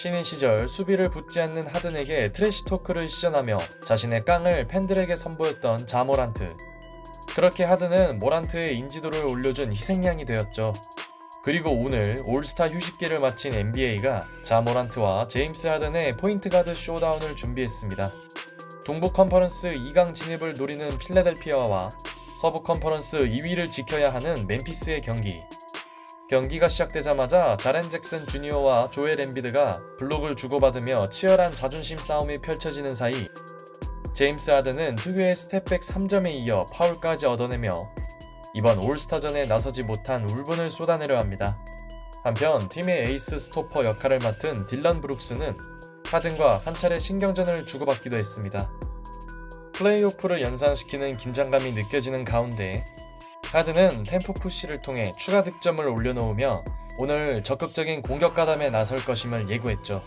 신인 시절 수비를 붙지 않는 하든에게 트래시 토크를 시전하며 자신의 깡을 팬들에게 선보였던 자 모란트. 그렇게 하든은 모란트의 인지도를 올려준 희생양이 되었죠. 그리고 오늘 올스타 휴식기를 마친 NBA가 자 모란트와 제임스 하든의 포인트 가드 쇼다운을 준비했습니다. 동부 컨퍼런스 2강 진입을 노리는 필라델피아와 서부 컨퍼런스 2위를 지켜야 하는 멤피스의 경기가 시작되자마자 자렌 잭슨 주니어와 조엘 엠비드가 블록을 주고받으며 치열한 자존심 싸움이 펼쳐지는 사이 제임스 하든은 특유의 스텝백 3점에 이어 파울까지 얻어내며 이번 올스타전에 나서지 못한 울분을 쏟아내려 합니다. 한편 팀의 에이스 스토퍼 역할을 맡은 딜런 브룩스는 하든과 한 차례 신경전을 주고받기도 했습니다. 플레이오프를 연상시키는 긴장감이 느껴지는 가운데 하든은 템포 푸시를 통해 추가 득점을 올려놓으며 오늘 적극적인 공격 가담에 나설 것임을 예고했죠.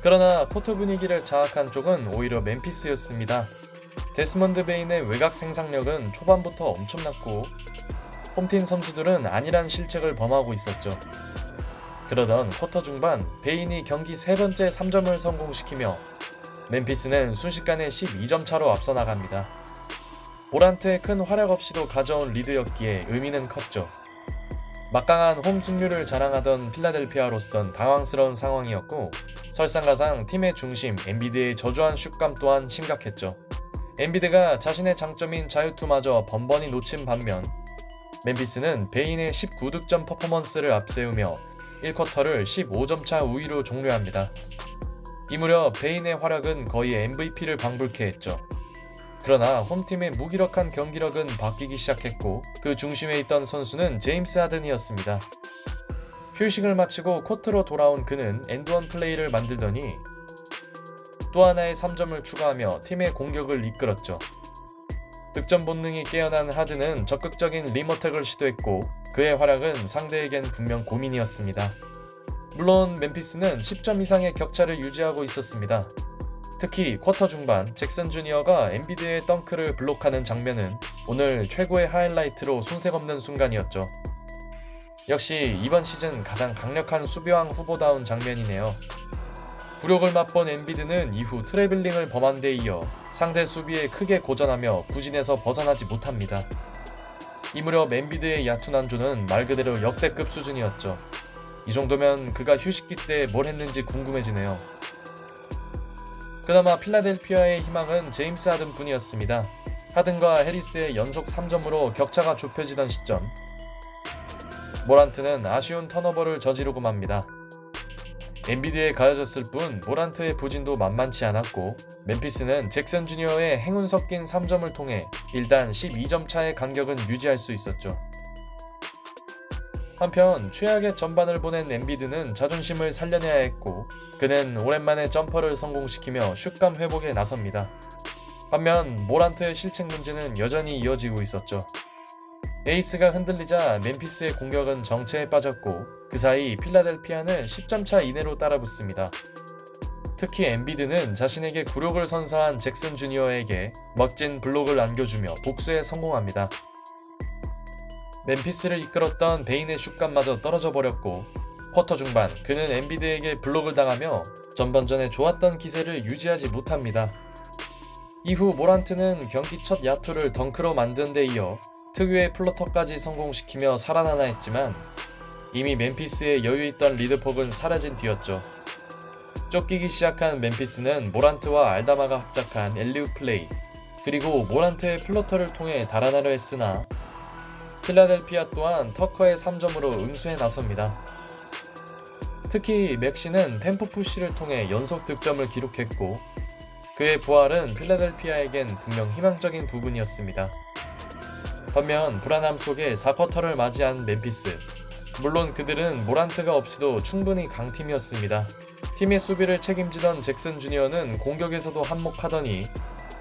그러나 코트 분위기를 장악한 쪽은 오히려 멤피스였습니다. 데스먼드 베인의 외곽 생산력은 초반부터 엄청났고 홈팀 선수들은 안일한 실책을 범하고 있었죠. 그러던 쿼터 중반 베인이 경기 3번째 3점을 성공시키며 멤피스는 순식간에 12점 차로 앞서 나갑니다. 모란트의 큰 활약 없이도 가져온 리드였기에 의미는 컸죠. 막강한 홈 승률을 자랑하던 필라델피아로선 당황스러운 상황이었고 설상가상 팀의 중심 엠비드의 저조한 슛감 또한 심각했죠. 엠비드가 자신의 장점인 자유투마저 번번이 놓친 반면 멤피스는 베인의 19득점 퍼포먼스를 앞세우며 1쿼터를 15점 차 우위로 종료합니다. 이 무렵 베인의 활약은 거의 MVP를 방불케 했죠. 그러나 홈팀의 무기력한 경기력은 바뀌기 시작했고 그 중심에 있던 선수는 제임스 하든이었습니다. 휴식을 마치고 코트로 돌아온 그는 엔드원 플레이를 만들더니 또 하나의 3점을 추가하며 팀의 공격을 이끌었죠. 득점 본능이 깨어난 하든은 적극적인 림어택을 시도했고 그의 활약은 상대에겐 분명 고민이었습니다. 물론 멤피스는 10점 이상의 격차를 유지하고 있었습니다. 특히 쿼터 중반 잭슨 주니어가 엠비드의 덩크를 블록하는 장면은 오늘 최고의 하이라이트로 손색 없는 순간이었죠. 역시 이번 시즌 가장 강력한 수비왕 후보다운 장면이네요. 굴욕을 맛본 엠비드는 이후 트래블링을 범한 데 이어 상대 수비에 크게 고전하며 부진에서 벗어나지 못합니다. 이 무렵 엠비드의 야투난조는 말 그대로 역대급 수준이었죠. 이 정도면 그가 휴식기 때 뭘 했는지 궁금해지네요. 그나마 필라델피아의 희망은 제임스 하든 뿐이었습니다. 하든과 해리스의 연속 3점으로 격차가 좁혀지던 시점 모란트는 아쉬운 턴오버를 저지르고 맙니다. 엠비드에 가려졌을 뿐 모란트의 부진도 만만치 않았고 멤피스는 잭슨 주니어의 행운 섞인 3점을 통해 일단 12점 차의 간격은 유지할 수 있었죠. 한편 최악의 전반을 보낸 엠비드는 자존심을 살려내야 했고 그는 오랜만에 점퍼를 성공시키며 슛감 회복에 나섭니다. 반면 모란트의 실책 문제는 여전히 이어지고 있었죠. 에이스가 흔들리자 멤피스의 공격은 정체에 빠졌고 그 사이 필라델피아는 10점 차 이내로 따라붙습니다. 특히 엠비드는 자신에게 굴욕을 선사한 잭슨 주니어에게 멋진 블록을 안겨주며 복수에 성공합니다. 멤피스를 이끌었던 베인의 슛감마저 떨어져 버렸고 쿼터 중반 그는 엠비드에게 블록을 당하며 전반전에 좋았던 기세를 유지하지 못합니다. 이후 모란트는 경기 첫 야투를 덩크로 만든 데 이어 특유의 플러터까지 성공시키며 살아나나 했지만 이미 멤피스의 여유있던 리드폭은 사라진 뒤였죠. 쫓기기 시작한 멤피스는 모란트와 알다마가 합작한 엘리웁 플레이 그리고 모란트의 플러터를 통해 달아나려 했으나 필라델피아 또한 터커의 3점으로 응수에 나섭니다. 특히 맥시는 템포 푸시를 통해 연속 득점을 기록했고 그의 부활은 필라델피아에겐 분명 희망적인 부분이었습니다. 반면 불안함 속에 4쿼터를 맞이한 멤피스 물론 그들은 모란트가 없이도 충분히 강팀이었습니다. 팀의 수비를 책임지던 잭슨 주니어는 공격에서도 한몫하더니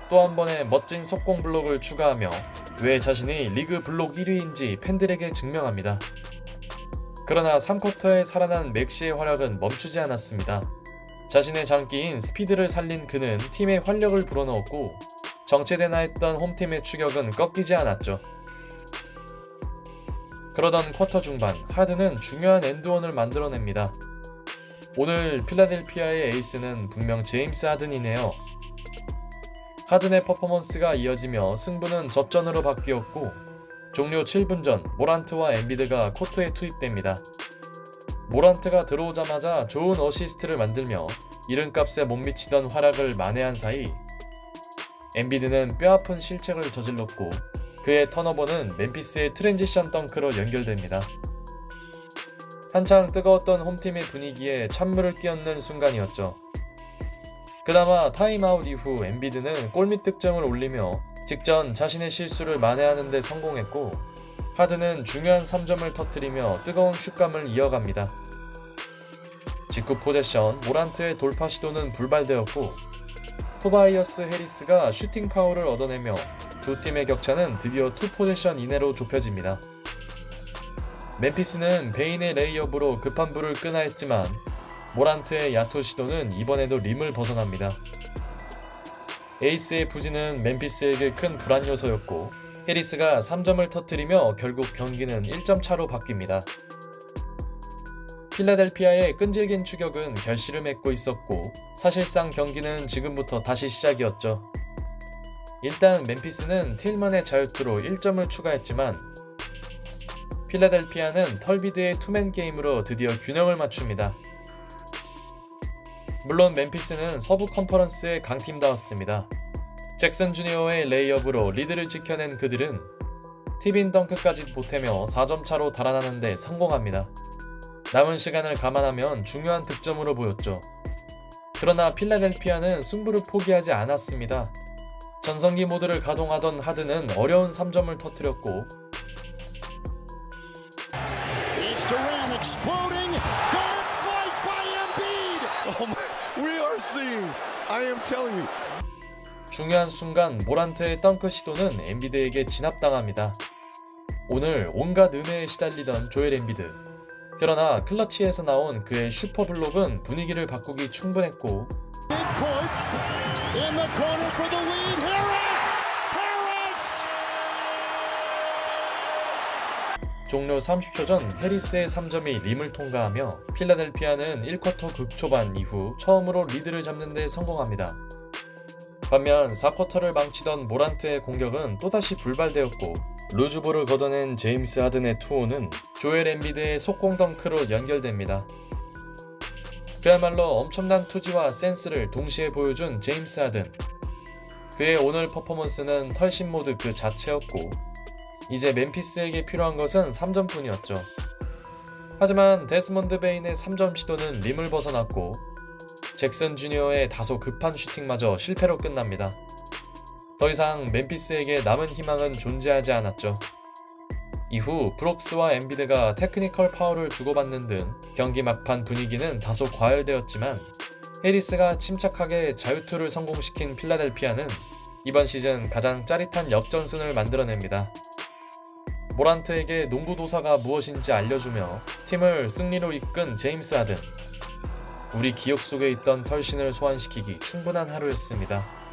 또 한 번의 멋진 속공 블록을 추가하며 왜 자신이 리그 블록 1위인지 팬들에게 증명합니다. 그러나 3쿼터에 살아난 맥시의 활약은 멈추지 않았습니다. 자신의 장기인 스피드를 살린 그는 팀에 활력을 불어넣었고 정체되나 했던 홈팀의 추격은 꺾이지 않았죠. 그러던 쿼터 중반 하든은 중요한 엔드원을 만들어냅니다. 오늘 필라델피아의 에이스는 분명 제임스 하든이네요. 하든의 퍼포먼스가 이어지며 승부는 접전으로 바뀌었고 종료 7분 전 모란트와 엠비드가 코트에 투입됩니다. 모란트가 들어오자마자 좋은 어시스트를 만들며 이름값에 못 미치던 활약을 만회한 사이 엠비드는 뼈아픈 실책을 저질렀고 그의 턴오버는 멤피스의 트랜지션 덩크로 연결됩니다. 한창 뜨거웠던 홈팀의 분위기에 찬물을 끼얹는 순간이었죠. 그나마 타임아웃 이후 엠비드는 골밑 득점을 올리며 직전 자신의 실수를 만회하는 데 성공했고 하든은 중요한 3점을 터뜨리며 뜨거운 슛감을 이어갑니다. 직후 포제션 모란트의 돌파 시도는 불발되었고 토바이어스 해리스가 슈팅 파울을 얻어내며 두 팀의 격차는 드디어 2포제션 이내로 좁혀집니다. 멤피스는 베인의 레이업으로 급한 불을 끄나 했지만 모란트의 야투 시도는 이번에도 림을 벗어납니다. 에이스의 부진은 멤피스에게 큰 불안 요소였고 해리스가 3점을 터뜨리며 결국 경기는 1점 차로 바뀝니다. 필라델피아의 끈질긴 추격은 결실을 맺고 있었고 사실상 경기는 지금부터 다시 시작이었죠. 일단 멤피스는 틸만의 자유투로 1점을 추가했지만 필라델피아는 털비드의 투맨 게임으로 드디어 균형을 맞춥니다. 물론 멤피스는 서부 컨퍼런스의 강팀다웠습니다. 잭슨 주니어의 레이업으로 리드를 지켜낸 그들은 티빈 덩크까지 보태며 4점 차로 달아나는 데 성공합니다. 남은 시간을 감안하면 중요한 득점으로 보였죠. 그러나 필라델피아는 승부를 포기하지 않았습니다. 전성기 모드를 가동하던 하든은 어려운 3점을 터뜨렸고 중요한 순간 모란트의 덩크 시도는 엠비드에게 진압당합니다. 오늘 온갖 음해에 시달리던 조엘 엠비드. 그러나 클러치에서 나온 그의 슈퍼블록은 분위기를 바꾸기 충분했고 종료 30초 전 해리스의 3점이 림을 통과하며 필라델피아는 1쿼터 극초반 이후 처음으로 리드를 잡는 데 성공합니다. 반면 4쿼터를 망치던 모란트의 공격은 또다시 불발되었고 루즈볼을 걷어낸 제임스 하든의 투혼은 조엘 엠비드의 속공 덩크로 연결됩니다. 그야말로 엄청난 투지와 센스를 동시에 보여준 제임스 하든. 그의 오늘 퍼포먼스는 털신 모드 그 자체였고 이제 멤피스에게 필요한 것은 3점뿐이었죠. 하지만 데스몬드 베인의 3점 시도는 림을 벗어났고 잭슨 주니어의 다소 급한 슈팅마저 실패로 끝납니다. 더 이상 멤피스에게 남은 희망은 존재하지 않았죠. 이후 브록스와 엠비드가 테크니컬 파울을 주고받는 등 경기 막판 분위기는 다소 과열되었지만 해리스가 침착하게 자유투를 성공시킨 필라델피아는 이번 시즌 가장 짜릿한 역전승을 만들어냅니다. 모란트에게 농구도사가 무엇인지 알려주며 팀을 승리로 이끈 제임스 하든. 우리 기억 속에 있던 털신을 소환시키기 충분한 하루였습니다.